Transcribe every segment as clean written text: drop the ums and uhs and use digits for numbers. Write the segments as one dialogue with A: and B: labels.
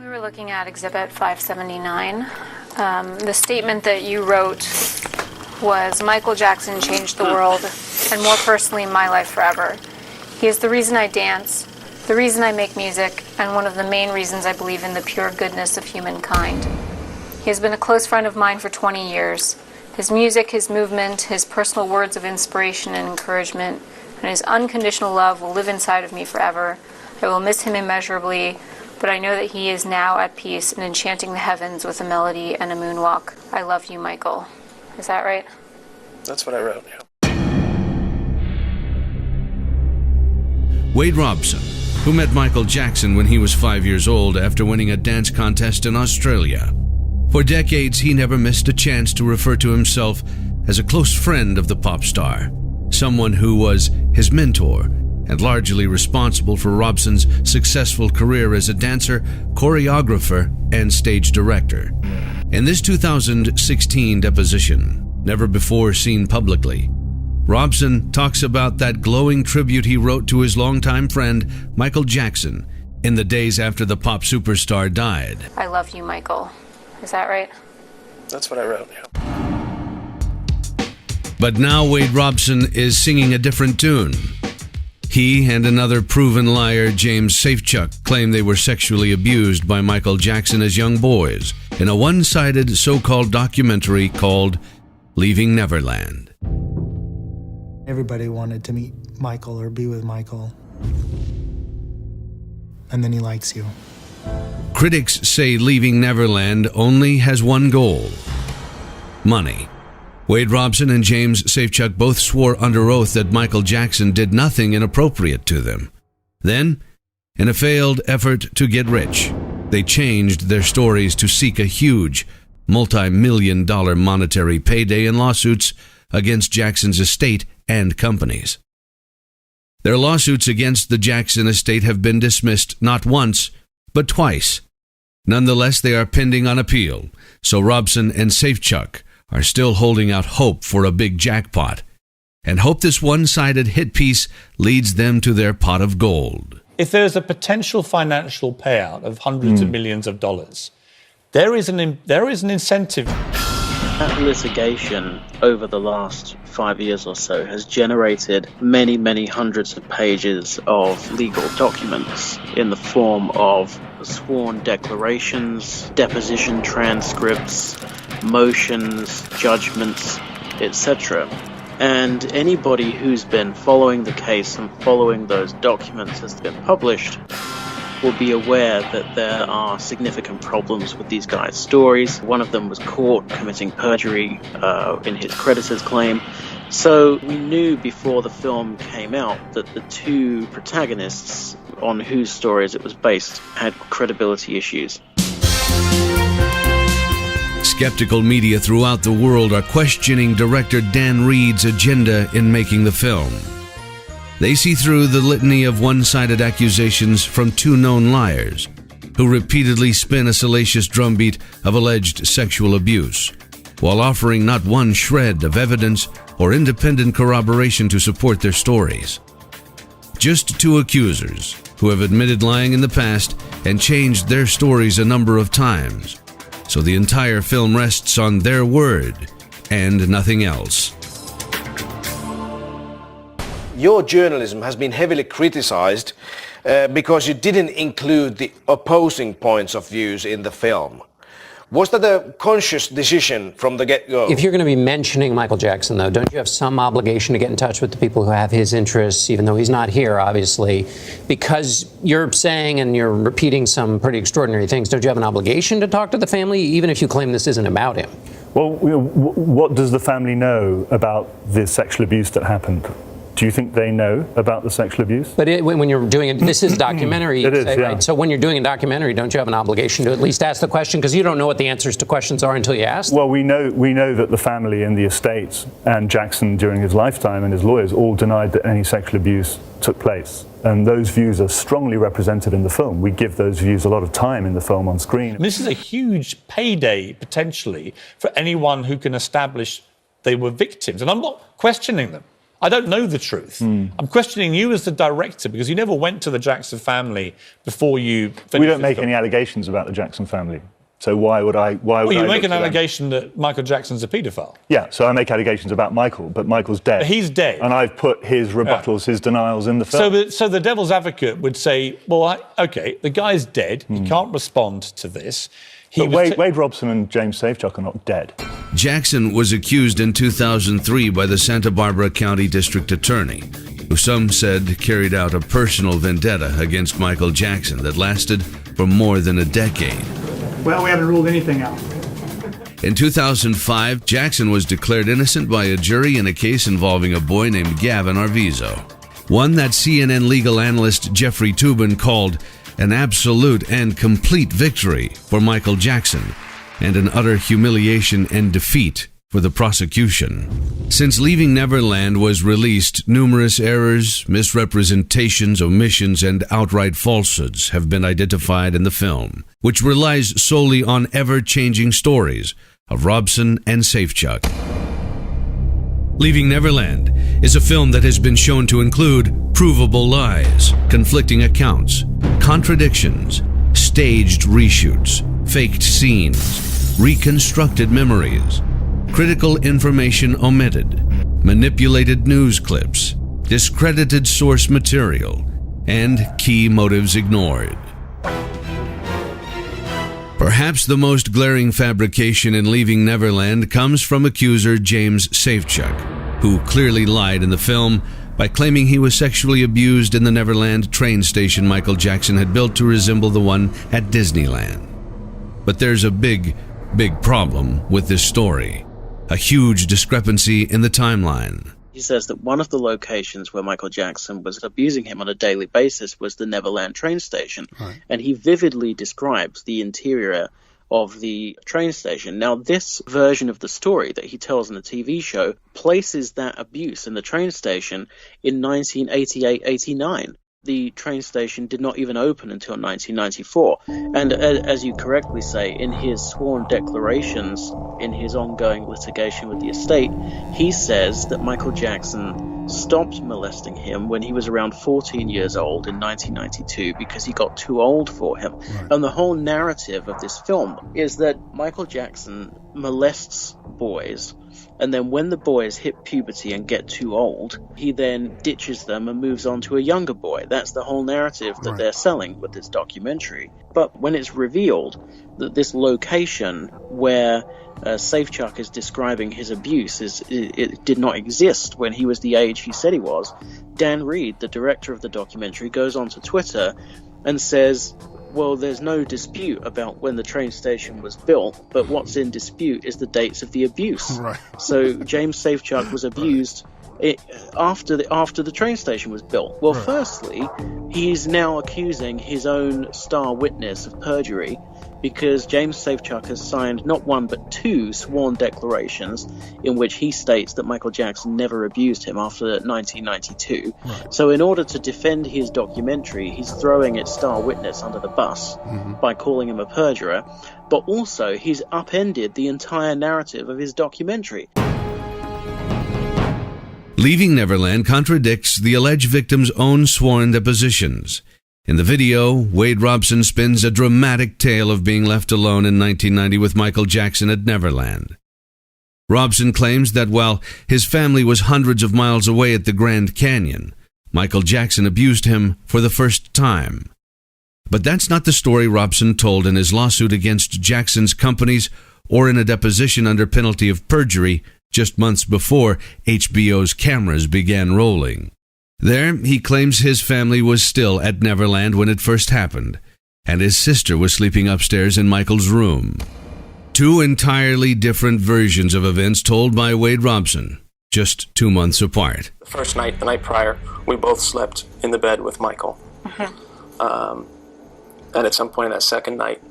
A: We were looking at Exhibit 579. The statement that you wrote was, Michael Jackson changed the world, and more personally, my life forever. He is the reason I dance, the reason I make music, and one of the main reasons I believe in the pure goodness of humankind. He has been a close friend of mine for 20 years. His music, his movement, his personal words of inspiration and encouragement, and his unconditional love will live inside of me forever. I will miss him immeasurably, but I know that he is now at peace and enchanting the heavens with a melody and a moonwalk. I love you, Michael. Is that right?
B: That's what I wrote, yeah.
C: Wade Robson, who met Michael Jackson when he was 5 years old after winning a dance contest in Australia. For decades, he never missed a chance to refer to himself as a close friend of the pop star, someone who was his mentor and largely responsible for Robson's successful career as a dancer, choreographer, and stage director. In this 2016 deposition, never before seen publicly, Robson talks about that glowing tribute he wrote to his longtime friend, Michael Jackson, in the days after the pop superstar died.
A: I love you, Michael. Is that right?
B: That's what I wrote, yeah.
C: But now Wade Robson is singing a different tune. He and another proven liar, James Safechuck, claim they were sexually abused by Michael Jackson as young boys in a one-sided so-called documentary called Leaving Neverland.
D: Everybody wanted to meet Michael or be with Michael. And then he likes you.
C: Critics say Leaving Neverland only has one goal: money. Wade Robson and James Safechuck both swore under oath that Michael Jackson did nothing inappropriate to them. Then, in a failed effort to get rich, they changed their stories to seek a huge, multi-million-dollar monetary payday in lawsuits against Jackson's estate and companies. Their lawsuits against the Jackson estate have been dismissed not once, but twice. Nonetheless, they are pending on appeal, so Robson and Safechuck are still holding out hope for a big jackpot, and hope this one-sided hit piece leads them to their pot of gold.
E: If there's a potential financial payout of hundreds of millions of dollars, there is an incentive.
F: That litigation over the last 5 years or so has generated many, many hundreds of pages of legal documents in the form of sworn declarations, deposition transcripts, motions, judgments, etc. And anybody who's been following the case and following those documents as they've been published will be aware that there are significant problems with these guys' stories. One of them was caught committing perjury in his creditor's claim. So we knew before the film came out that the two protagonists on whose stories it was based had credibility issues.
C: Skeptical media throughout the world are questioning director Dan Reed's agenda in making the film. They see through the litany of one-sided accusations from two known liars who repeatedly spin a salacious drumbeat of alleged sexual abuse, while offering not one shred of evidence or independent corroboration to support their stories. Just two accusers who have admitted lying in the past and changed their stories a number of times, so the entire film rests on their word and nothing else.
G: Your journalism has been heavily criticized because you didn't include the opposing points of views in the film. Was that a conscious decision from the get-go?
H: If you're going to be mentioning Michael Jackson, though, don't you have some obligation to get in touch with the people who have his interests, even though he's not here, obviously? Because you're saying and you're repeating some pretty extraordinary things, don't you have an obligation to talk to the family, even if you claim this isn't about him?
I: Well, what does the family know about the sexual abuse that happened? Do you think they know about the sexual abuse?
H: But when you're doing it, this is a documentary.
I: It is,
H: say,
I: yeah.
H: Right? So when you're doing a documentary, don't you have an obligation to at least ask the question? Because you don't know what the answers to questions are until you ask.
I: Well, we know that the family and the estates and Jackson during his lifetime and his lawyers all denied that any sexual abuse took place. And those views are strongly represented in the film. We give those views a lot of time in the film on screen.
E: This is a huge payday, potentially, for anyone who can establish they were victims. And I'm not questioning them. I don't know the truth. I'm questioning you as the director because you never went to the Jackson family before you finished.
I: We don't make any allegations about the Jackson family. So why would I?
E: Well, you make an allegation that Michael Jackson's a paedophile.
I: Yeah, so I make allegations about Michael, but Michael's dead.
E: But he's dead.
I: And I've put his rebuttals, his denials in the film.
E: So the devil's advocate would say, well, OK, the guy's dead. He can't respond to this.
I: But Wade Robson and James Safechuck are not dead.
C: Jackson was accused in 2003 by the Santa Barbara County District Attorney, who some said carried out a personal vendetta against Michael Jackson that lasted for more than a decade.
J: Well, we haven't ruled anything out.
C: In 2005, Jackson was declared innocent by a jury in a case involving a boy named Gavin Arvizo, one that CNN legal analyst Jeffrey Toobin called an absolute and complete victory for Michael Jackson and an utter humiliation and defeat for the prosecution. Since Leaving Neverland was released, numerous errors, misrepresentations, omissions, and outright falsehoods have been identified in the film, which relies solely on ever-changing stories of Robson and Safechuck. Leaving Neverland is a film that has been shown to include provable lies, conflicting accounts, contradictions, staged reshoots, faked scenes, reconstructed memories, critical information omitted, manipulated news clips, discredited source material, and key motives ignored. Perhaps the most glaring fabrication in Leaving Neverland comes from accuser James Safechuck, who clearly lied in the film by claiming he was sexually abused in the Neverland train station Michael Jackson had built to resemble the one at Disneyland. But there's a big problem with this story. A huge discrepancy in the timeline.
F: He says that one of the locations where Michael Jackson was abusing him on a daily basis was the Neverland train station. Right. And he vividly describes the interior of the train station. Now, this version of the story that he tells in the TV show places that abuse in the train station in 1988-89. The train station did not even open until 1994. And as you correctly say, in his sworn declarations, in his ongoing litigation with the estate, he says that Michael Jackson stopped molesting him when he was around 14 years old in 1992 because he got too old for him. Right. And the whole narrative of this film is that Michael Jackson molests boys, and then when the boys hit puberty and get too old, he then ditches them and moves on to a younger boy. That's the whole narrative that they're selling with this documentary. But when it's revealed that this location where Safechuck is describing his abuse it did not exist when he was the age he said he was, Dan Reed, the director of the documentary, goes onto Twitter and says, well, there's no dispute about when the train station was built, but what's in dispute is the dates of the abuse. Right. So James Safechuck was abused after the train station was built. Well, firstly, he's now accusing his own star witness of perjury because James Safechuck has signed not one but two sworn declarations in which he states that Michael Jackson never abused him after 1992. Right. So in order to defend his documentary, he's throwing its star witness under the bus by calling him a perjurer, but also he's upended the entire narrative of his documentary.
C: Leaving Neverland contradicts the alleged victim's own sworn depositions. In the video, Wade Robson spins a dramatic tale of being left alone in 1990 with Michael Jackson at Neverland. Robson claims that while his family was hundreds of miles away at the Grand Canyon, Michael Jackson abused him for the first time. But that's not the story Robson told in his lawsuit against Jackson's companies or in a deposition under penalty of perjury just months before HBO's cameras began rolling. There, he claims his family was still at Neverland when it first happened, and his sister was sleeping upstairs in Michael's room. Two entirely different versions of events told by Wade Robson, just 2 months apart.
B: The first night, the night prior, we both slept in the bed with Michael. And at some point in that second night,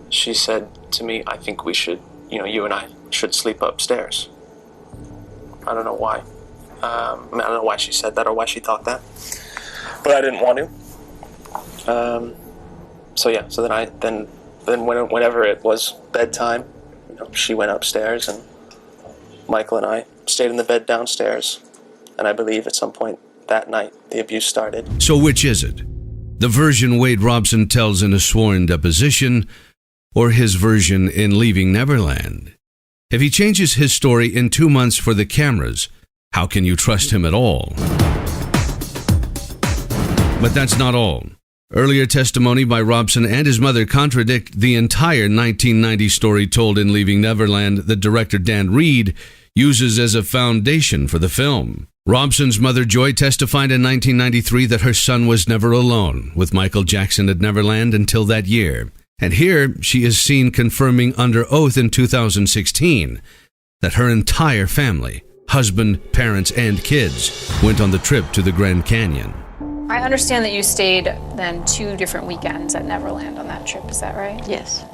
B: she said to me, I think we should, you and I should sleep upstairs. I don't know why. I don't know why she said that or why she thought that, but I didn't want to. So whenever it was bedtime, she went upstairs and Michael and I stayed in the bed downstairs And I believe at some point that night, the abuse started.
C: So which is it? The version Wade Robson tells in a sworn deposition, or his version in Leaving Neverland? If he changes his story in 2 months for the cameras, how can you trust him at all? But that's not all. Earlier testimony by Robson and his mother contradict the entire 1990 story told in Leaving Neverland that director Dan Reed uses as a foundation for the film. Robson's mother, Joy, testified in 1993 that her son was never alone with Michael Jackson at Neverland until that year. And here she is seen confirming under oath in 2016 that her entire family, husband, parents, and kids, went on the trip to the Grand Canyon.
A: I understand that you stayed then 2 different weekends at Neverland on that trip, is that right?
K: Yes.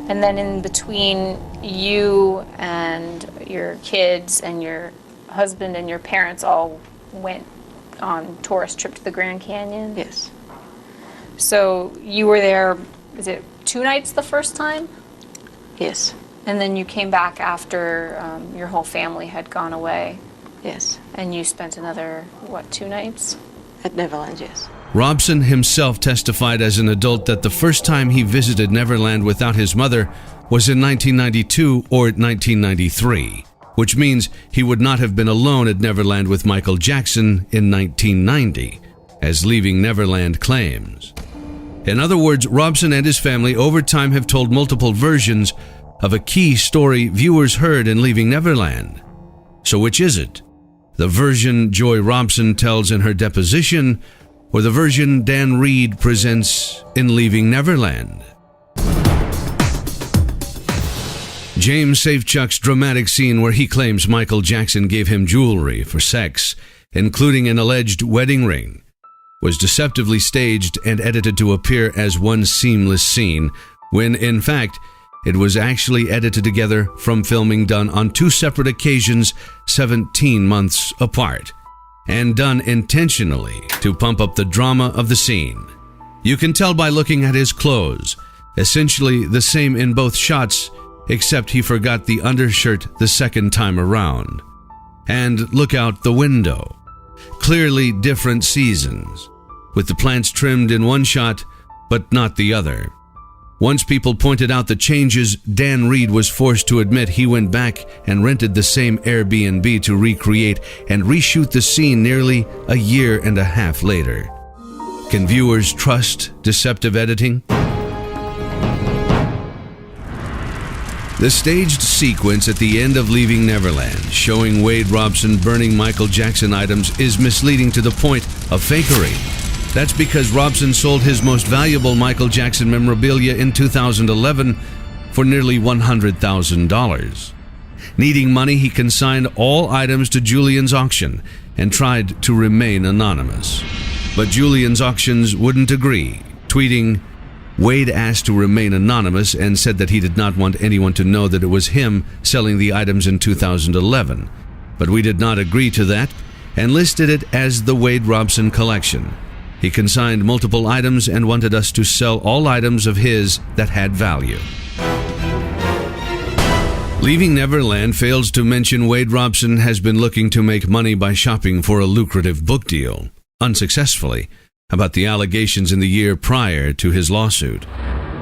A: And then in between you and your kids and your husband and your parents all went on tourist trip to the Grand Canyon?
K: Yes.
A: So you were there, is it 2 nights the first time?
K: Yes.
A: And then you came back after your whole family had gone away?
K: Yes.
A: And you spent another, 2 nights?
K: At Neverland, yes.
C: Robson himself testified as an adult that the first time he visited Neverland without his mother was in 1992 or 1993, which means he would not have been alone at Neverland with Michael Jackson in 1990, as Leaving Neverland claims. In other words, Robson and his family over time have told multiple versions of a key story viewers heard in Leaving Neverland. So which is it? The version Joy Robson tells in her deposition, or the version Dan Reed presents in Leaving Neverland? James Safechuck's dramatic scene where he claims Michael Jackson gave him jewelry for sex, including an alleged wedding ring, was deceptively staged and edited to appear as one seamless scene, when in fact it was actually edited together from filming done on 2 separate occasions 17 months apart, and done intentionally to pump up the drama of the scene. You can tell by looking at his clothes, essentially the same in both shots, except he forgot the undershirt the second time around. And look out the window. Clearly different seasons, with the plants trimmed in one shot, but not the other. Once people pointed out the changes, Dan Reed was forced to admit he went back and rented the same Airbnb to recreate and reshoot the scene nearly a year and a half later. Can viewers trust deceptive editing? The staged sequence at the end of Leaving Neverland, showing Wade Robson burning Michael Jackson items, is misleading to the point of fakery. That's because Robson sold his most valuable Michael Jackson memorabilia in 2011 for nearly $100,000. Needing money, he consigned all items to Julian's auction and tried to remain anonymous. But Julian's auctions wouldn't agree, tweeting, Wade asked to remain anonymous and said that he did not want anyone to know that it was him selling the items in 2011. But we did not agree to that and listed it as the Wade Robson collection. He consigned multiple items and wanted us to sell all items of his that had value. Leaving Neverland fails to mention Wade Robson has been looking to make money by shopping for a lucrative book deal, unsuccessfully, about the allegations in the year prior to his lawsuit.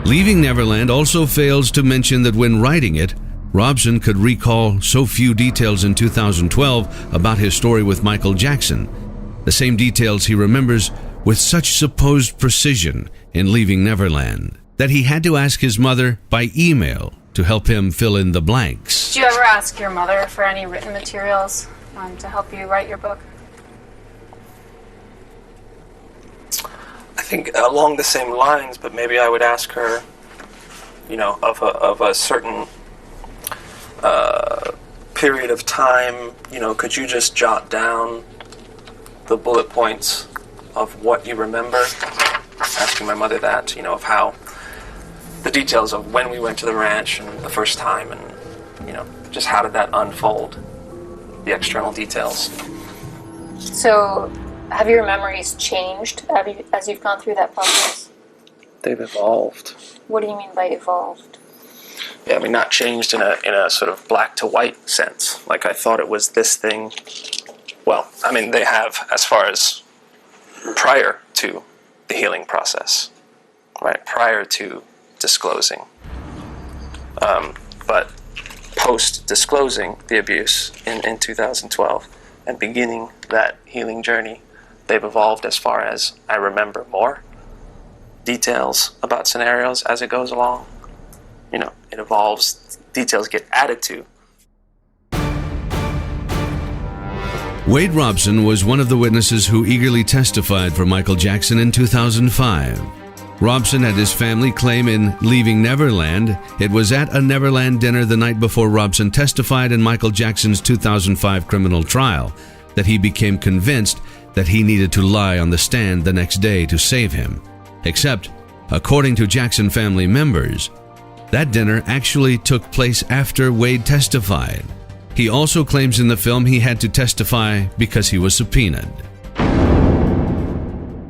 C: Leaving Neverland also fails to mention that when writing it, Robson could recall so few details in 2012 about his story with Michael Jackson, the same details he remembers with such supposed precision in Leaving Neverland, that he had to ask his mother by email to help him fill in the blanks.
A: Did you ever ask your mother for any written materials to help you write your book?
B: I think along the same lines, but maybe I would ask her, of a certain period of time, could you just jot down the bullet points of what you remember? Asking my mother that, of how the details of when we went to the ranch and the first time, and just how did that unfold, the external details.
A: So have your memories changed as you've gone through that process?
B: They've evolved.
A: What do you mean by evolved?
B: Yeah, not changed in a sort of black to white sense. Like I thought it was this thing, Well, I mean, they have as far as prior to the healing process, right? Prior to disclosing. But post-disclosing the abuse in 2012 and beginning that healing journey, they've evolved as far as I remember more details about scenarios as it goes along. You know, it evolves, details get added to.
C: Wade Robson was one of the witnesses who eagerly testified for Michael Jackson in 2005. Robson had his family claim in Leaving Neverland it was at a Neverland dinner the night before Robson testified in Michael Jackson's 2005 criminal trial that he became convinced that he needed to lie on the stand the next day to save him. Except, according to Jackson family members, that dinner actually took place after Wade testified. He also claims in the film he had to testify because he was subpoenaed.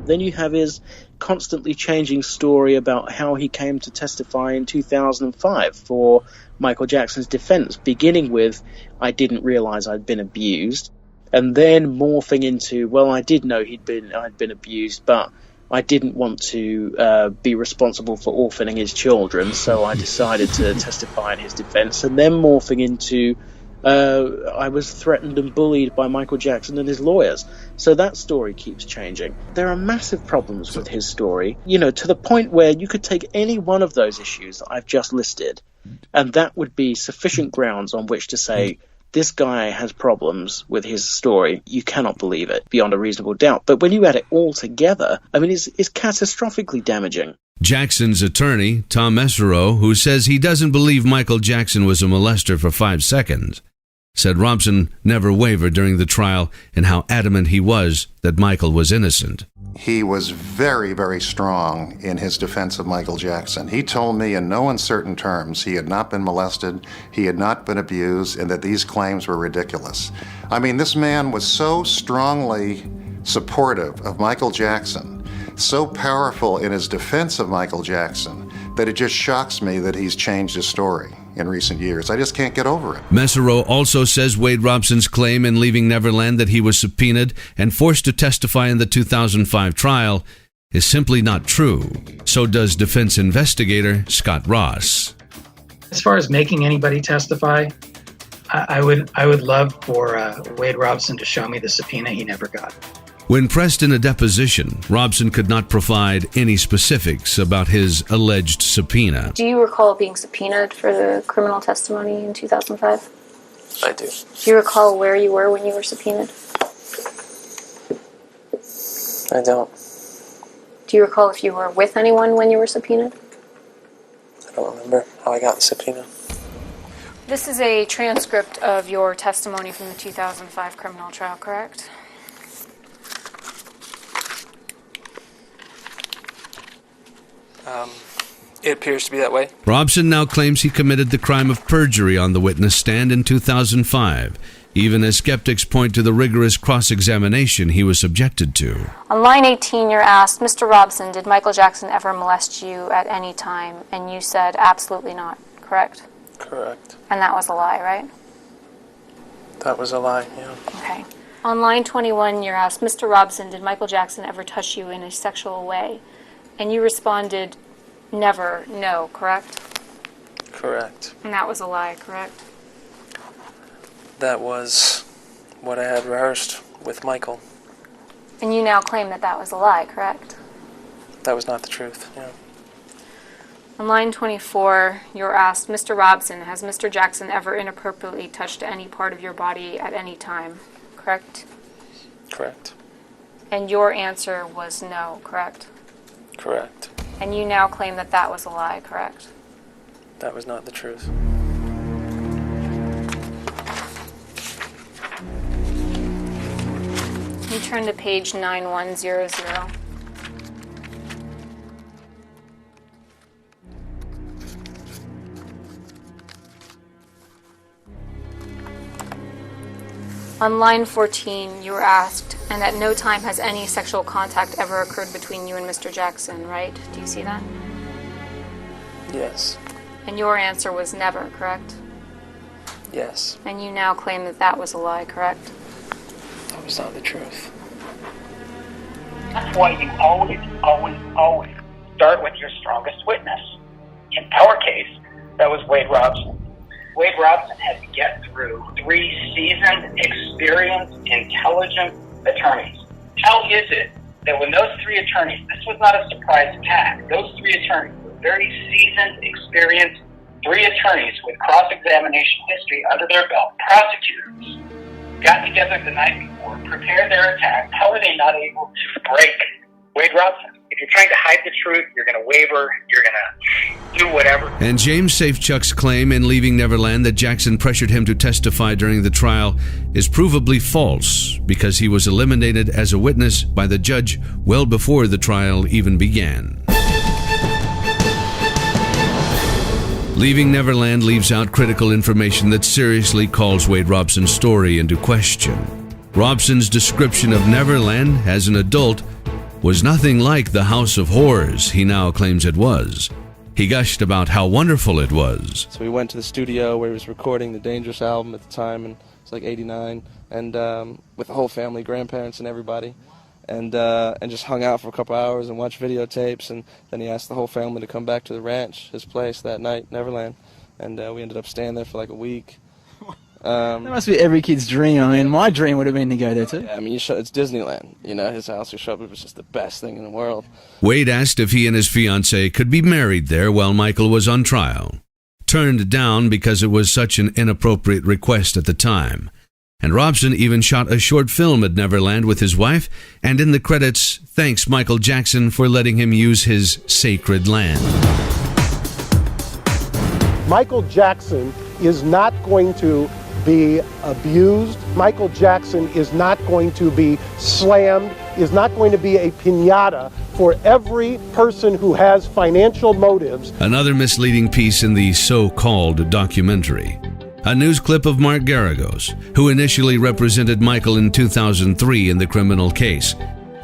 F: Then you have his constantly changing story about how he came to testify in 2005 for Michael Jackson's defense, beginning with, I didn't realize I'd been abused, and then morphing into, well, I did know I'd been abused, but I didn't want to be responsible for orphaning his children, so I decided to testify in his defense, and then morphing into, I was threatened and bullied by Michael Jackson and his lawyers. So that story keeps changing. There are massive problems with his story, you know, to the point where you could take any one of those issues that I've just listed, and that would be sufficient grounds on which to say, this guy has problems with his story. You cannot believe it beyond a reasonable doubt. But when you add it all together, I mean, it's catastrophically damaging.
C: Jackson's attorney, Tom Mesereau, who says he doesn't believe Michael Jackson was a molester for 5 seconds, said Robson never wavered during the trial and how adamant he was that Michael was innocent.
L: He was very, very strong in his defense of Michael Jackson. He told me in no uncertain terms he had not been molested, he had not been abused, and that these claims were ridiculous. I mean, this man was so strongly supportive of Michael Jackson, so powerful in his defense of Michael Jackson, that it just shocks me that he's changed his story in recent years. I just can't get over it.
C: Mesereau also says Wade Robson's claim in Leaving Neverland that he was subpoenaed and forced to testify in the 2005 trial is simply not true. So does defense investigator Scott Ross.
M: As far as making anybody testify, I would love for Wade Robson to show me the subpoena he never got.
C: When pressed in a deposition, Robson could not provide any specifics about his alleged subpoena.
A: Do you recall being subpoenaed for the criminal testimony in 2005?
B: I do.
A: Do you recall where you were when you were subpoenaed?
B: I don't.
A: Do you recall if you were with anyone when you were subpoenaed?
B: I don't remember how I got the subpoena.
A: This is a transcript of your testimony from the 2005 criminal trial, correct?
B: It appears to be that way.
C: Robson now claims he committed the crime of perjury on the witness stand in 2005, even as skeptics point to the rigorous cross-examination he was subjected to.
A: On line 18, you're asked, Mr. Robson, did Michael Jackson ever molest you at any time? And you said, absolutely not, correct?
B: Correct.
A: And that was a lie, right?
B: That was a lie, yeah.
A: Okay. On line 21, you're asked, Mr. Robson, did Michael Jackson ever touch you in a sexual way? And you responded, never, no, correct?
B: Correct.
A: And that was a lie, correct?
B: That was what I had rehearsed with Michael.
A: And you now claim that that was a lie, correct?
B: That was not the truth, yeah.
A: On line 24, you're asked, Mr. Robson, has Mr. Jackson ever inappropriately touched any part of your body at any time, correct?
B: Correct.
A: And your answer was no, correct?
B: Correct.
A: And you now claim that that was a lie, correct?
B: That was not the truth.
A: You turn to page 9100. On line 14, you were asked, and at no time has any sexual contact ever occurred between you and Mr. Jackson, right? Do you see that?
B: Yes.
A: And your answer was never, correct?
B: Yes.
A: And you now claim that that was a lie, correct?
B: That It's not the truth.
N: That's why you always start with your strongest witness. In our case, that was Wade Robson. Wade Robson had to get through 3 seasoned, experienced, intelligent attorneys. How is it that when those 3 attorneys, this was not a surprise attack, those 3 attorneys were very seasoned, experienced, 3 attorneys with cross-examination history under their belt, prosecutors, got together the night before, prepared their attack. How are they not able to break Wade Robson? If you're trying to hide the truth, you're going to waver, you're going to do whatever.
C: And James Safechuck's claim in Leaving Neverland that Jackson pressured him to testify during the trial is provably false because he was eliminated as a witness by the judge well before the trial even began. Leaving Neverland leaves out critical information that seriously calls Wade Robson's story into question. Robson's description of Neverland as an adult was nothing like the house of horrors he now claims it was. He gushed about how wonderful it was.
B: So we went to the studio where he was recording the Dangerous album at the time, and it's like 89, and with the whole family, grandparents and everybody, and just hung out for a couple hours and watched videotapes, and then he asked the whole family to come back to the ranch, his place that night, Neverland, and we ended up staying there for like a week.
O: That must be every kid's dream. I mean, my dream would have been to go there too.
B: Yeah, I mean, it's Disneyland. You know, his house, you show up, it was just the best thing in the world.
C: Wade asked if he and his fiancée could be married there while Michael was on trial. Turned down because it was such an inappropriate request at the time. And Robson even shot a short film at Neverland with his wife, and in the credits, thanks Michael Jackson for letting him use his sacred land.
P: Michael Jackson is not going to be abused. Michael Jackson is not going to be slammed, is not going to be a piñata for every person who has financial motives.
C: Another misleading piece in the so-called documentary. A news clip of Mark Garagos, who initially represented Michael in 2003 in the criminal case,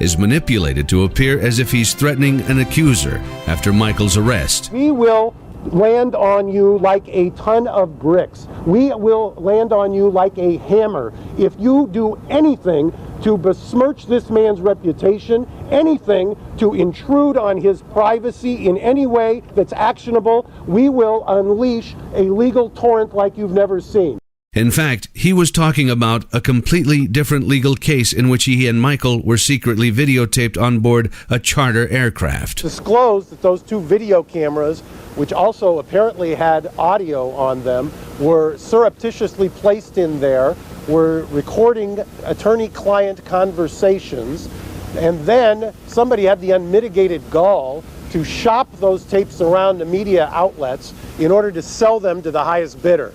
C: is manipulated to appear as if he's threatening an accuser after Michael's arrest.
P: We will land on you like a ton of bricks. We will land on you like a hammer. If you do anything to besmirch this man's reputation, anything to intrude on his privacy in any way that's actionable, we will unleash a legal torrent like you've never seen.
C: In fact, he was talking about a completely different legal case in which he and Michael were secretly videotaped on board a charter aircraft.
P: Disclosed that those 2 video cameras, which also apparently had audio on them, were surreptitiously placed in there, were recording attorney-client conversations, and then somebody had the unmitigated gall to shop those tapes around the media outlets in order to sell them to the highest bidder.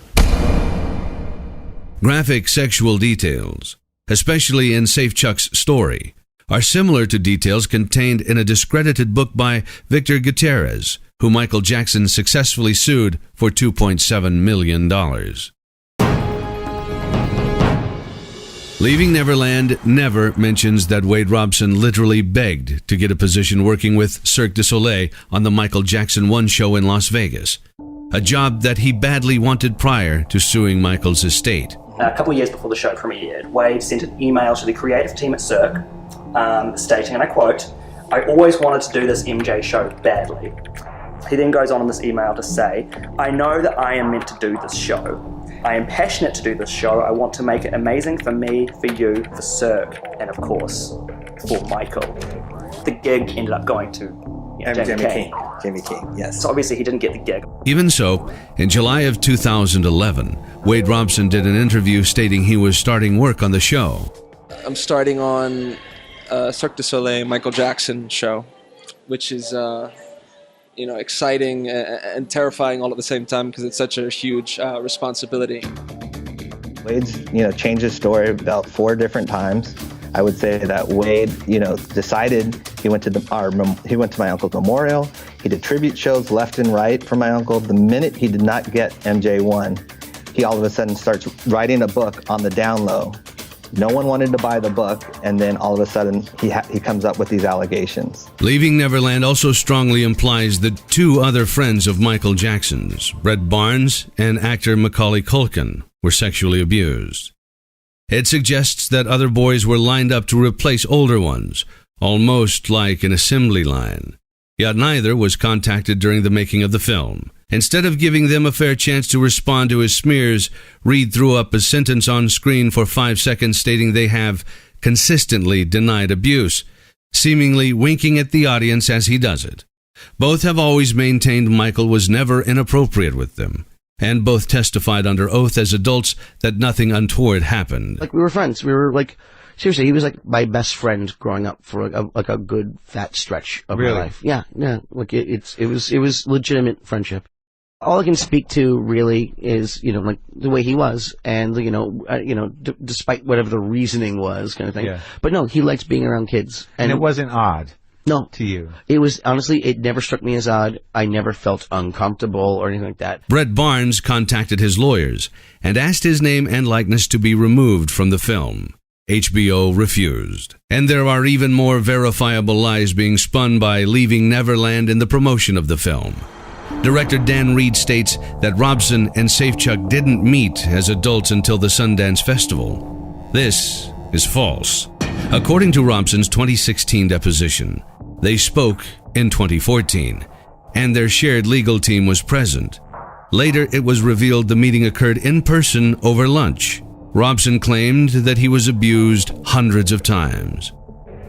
C: Graphic sexual details, especially in Safechuck's story, are similar to details contained in a discredited book by Victor Gutierrez, who Michael Jackson successfully sued for $2.7 million. Leaving Neverland never mentions that Wade Robson literally begged to get a position working with Cirque du Soleil on the Michael Jackson 1 show in Las Vegas, a job that he badly wanted prior to suing Michael's estate.
Q: A couple of years before the show premiered, Wade sent an email to the creative team at Cirque stating, and I quote, "I always wanted to do this MJ show badly." He then goes on in this email to say, "I know that I am meant to do this show. I am passionate to do this show. I want to make it amazing for me, for you, for Cirque, and of course, for Michael." The gig ended up going to
R: Jimmy King, yes.
Q: So obviously he didn't get the gig.
C: Even so, in July of 2011, Wade Robson did an interview stating he was starting work on the show.
B: I'm starting on Cirque du Soleil Michael Jackson show, which is exciting and terrifying all at the same time because it's such a huge responsibility.
R: Wade's changed his story about 4 different times. I would say that Wade, decided he went to my uncle's memorial. He did tribute shows left and right for my uncle. The minute he did not get MJ1, he all of a sudden starts writing a book on the down low. No one wanted to buy the book, and then all of a sudden he comes up with these allegations.
C: Leaving Neverland also strongly implies that 2 other friends of Michael Jackson's, Brett Barnes and actor Macaulay Culkin, were sexually abused. It suggests that other boys were lined up to replace older ones, almost like an assembly line. Yet neither was contacted during the making of the film. Instead of giving them a fair chance to respond to his smears, Reed threw up a sentence on screen for 5 seconds stating they have consistently denied abuse, seemingly winking at the audience as he does it. Both have always maintained Michael was never inappropriate with them, and both testified under oath as adults that nothing untoward happened.
S: Like, we were friends. We were like, seriously, he was like my best friend growing up for a good fat stretch of my life. Yeah. Like it was legitimate friendship. All I can speak to really is, like the way he was, and despite whatever the reasoning was, kind of thing.
T: Yeah.
S: But no, he liked being around kids,
T: And it wasn't odd.
S: No.
T: To you.
S: It was, honestly, it never struck me as odd. I never felt uncomfortable or anything like that.
C: Brett Barnes contacted his lawyers and asked his name and likeness to be removed from the film. HBO refused. And there are even more verifiable lies being spun by Leaving Neverland in the promotion of the film. Director Dan Reed states that Robson and Safechuck didn't meet as adults until the Sundance Festival. This is false. According to Robson's 2016 deposition, they spoke in 2014, and their shared legal team was present. Later, it was revealed the meeting occurred in person over lunch. Robson claimed that he was abused hundreds of times.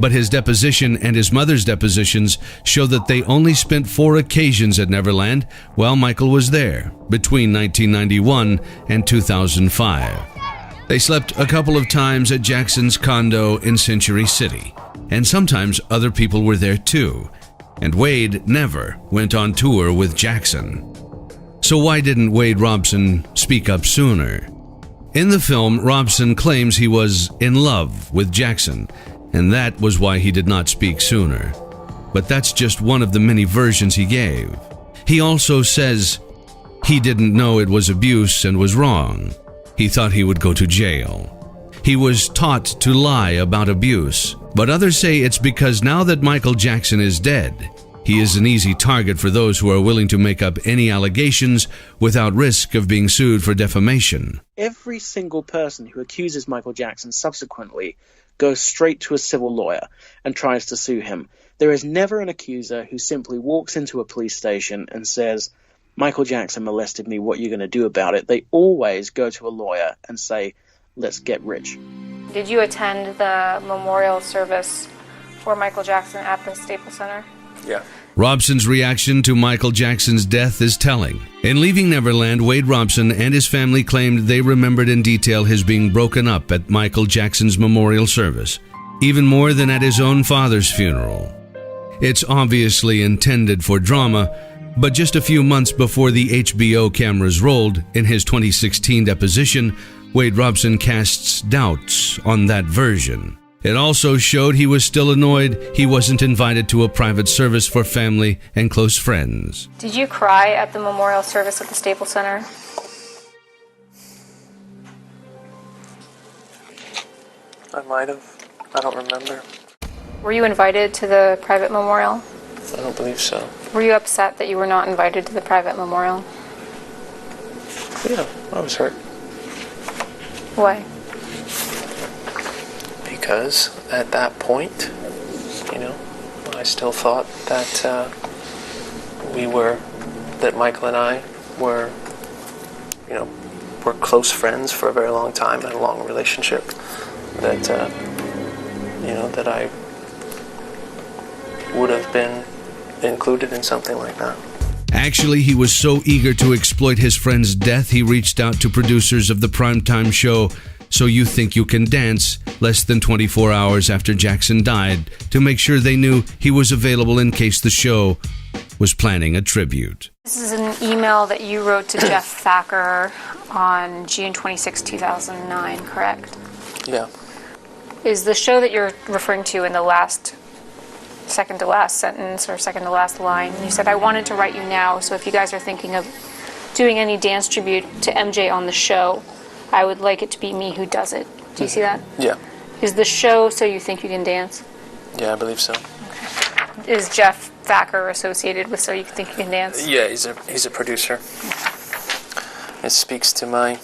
C: But his deposition and his mother's depositions show that they only spent 4 occasions at Neverland while Michael was there, between 1991 and 2005. They slept a couple of times at Jackson's condo in Century City, and sometimes other people were there too, and Wade never went on tour with Jackson. So why didn't Wade Robson speak up sooner? In the film, Robson claims he was in love with Jackson, and that was why he did not speak sooner. But that's just one of the many versions he gave. He also says he didn't know it was abuse and was wrong. He thought he would go to jail. He was taught to lie about abuse, but others say it's because now that Michael Jackson is dead, he is an easy target for those who are willing to make up any allegations without risk of being sued for defamation.
F: Every single person who accuses Michael Jackson subsequently goes straight to a civil lawyer and tries to sue him. There is never an accuser who simply walks into a police station and says, Michael Jackson molested me, what are you going to do about it? They always go to a lawyer and say, let's get rich.
A: Did you attend the memorial service for Michael Jackson at the Staples Center?
B: Yeah.
C: Robson's reaction to Michael Jackson's death is telling. In Leaving Neverland, Wade Robson and his family claimed they remembered in detail his being broken up at Michael Jackson's memorial service, even more than at his own father's funeral. It's obviously intended for drama, but just a few months before the HBO cameras rolled, in his 2016 deposition, Wade Robson casts doubts on that version. It also showed he was still annoyed he wasn't invited to a private service for family and close friends.
A: Did you cry at the memorial service at the Staples Center?
B: I might have. I don't remember.
A: Were you invited to the private memorial?
B: I don't believe so.
A: Were you upset that you were not invited to the private memorial?
B: Yeah, I was hurt.
A: Why?
B: Because at that point, I still thought that that Michael and I were close friends for a very long time, had a long relationship, that that I would have been included in something like that.
C: Actually, he was so eager to exploit his friend's death, he reached out to producers of the primetime show So You Think You Can Dance less than 24 hours after Jackson died to make sure they knew he was available in case the show was planning a tribute.
A: This is an email that you wrote to Jeff Thacker on June 26, 2009, correct?
B: Yeah.
A: Is the show that you're referring to in the last second to last sentence or second to last line? You said, I wanted to write you now, so if you guys are thinking of doing any dance tribute to MJ on the show, I would like it to be me who does it. Do you see that?
B: Yeah.
A: Is the show So You Think You Can Dance?
B: Yeah, I believe so.
A: Okay. Is Jeff Thacker associated with So You Think You Can Dance?
B: Yeah, he's a producer. It speaks to my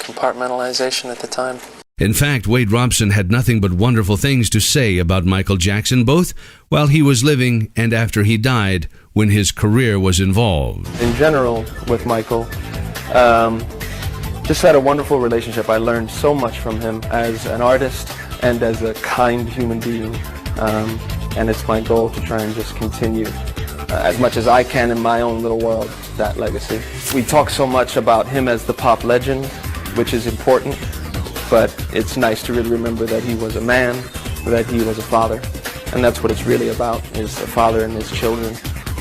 B: compartmentalization at the time.
C: In fact, Wade Robson had nothing but wonderful things to say about Michael Jackson, both while he was living and after he died, when his career was involved.
B: In general, with Michael, just had a wonderful relationship. I learned so much from him as an artist and as a kind human being. And it's my goal to try and just continue as much as I can in my own little world, that legacy. We talk so much about him as the pop legend, which is important, but it's nice to really remember that he was a man, that he was a father, and that's what it's really about, is a father and his children,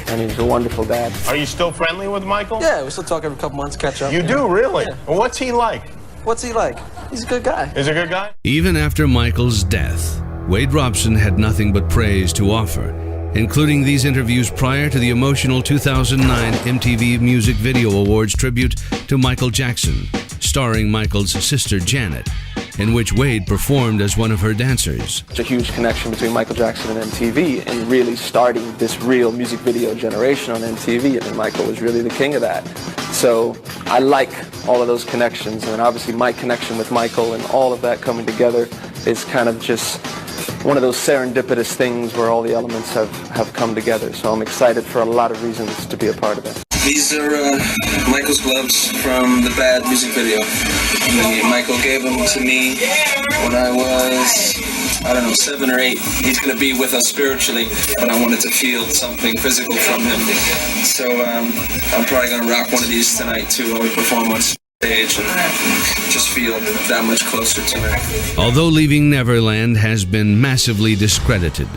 B: and he's a wonderful dad.
T: Are you still friendly with Michael?
O: Yeah, we still talk every couple months, catch up.
T: You do, really?
O: Yeah.
T: Well, what's he like?
O: What's he like? He's a good guy.
T: Is he a good guy?
C: Even after Michael's death, Wade Robson had nothing but praise to offer, including these interviews prior to the emotional 2009 MTV Music Video Awards tribute to Michael Jackson, starring Michael's sister Janet, in which Wade performed as one of her dancers.
B: It's a huge connection between Michael Jackson and MTV and really starting this real music video generation on MTV. I mean, Michael was really the king of that. So I like all of those connections, and obviously my connection with Michael and all of that coming together is kind of just one of those serendipitous things where all the elements have come together. So I'm excited for a lot of reasons to be a part of it.
U: These are Michael's gloves from the Bad music video. Michael gave them to me when I was, I don't know, 7 or 8. He's going to be with us spiritually, but I wanted to feel something physical from him. So I'm probably going to rock one of these tonight too while we perform on stage and just feel that much closer to him.
C: Although Leaving Neverland has been massively discredited,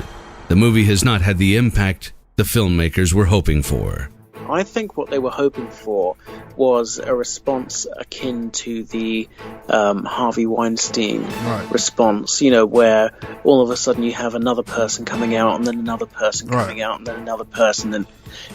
C: the movie has not had the impact the filmmakers were hoping for.
F: I think what they were hoping for was a response akin to the Harvey Weinstein response, you know, where all of a sudden you have another person coming out and then another person coming out and then another person, and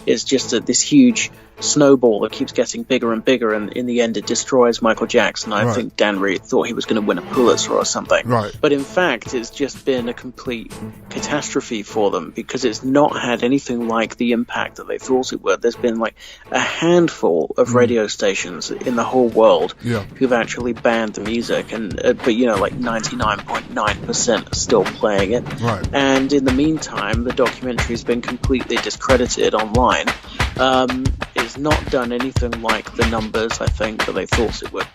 F: it's just this huge snowball that keeps getting bigger and bigger, and in the end it destroys Michael Jackson. I think Dan Reed thought he was going to win a Pulitzer or something. But in fact, it's just been a complete catastrophe for them because it's not had anything like the impact that they thought it would. There's been like a handful of radio stations in the whole world who've actually banned the music, and but you know, like 99.9% are still playing it. And in the meantime, the documentary's been completely discredited online. It's not done anything like the numbers I think that they thought it would.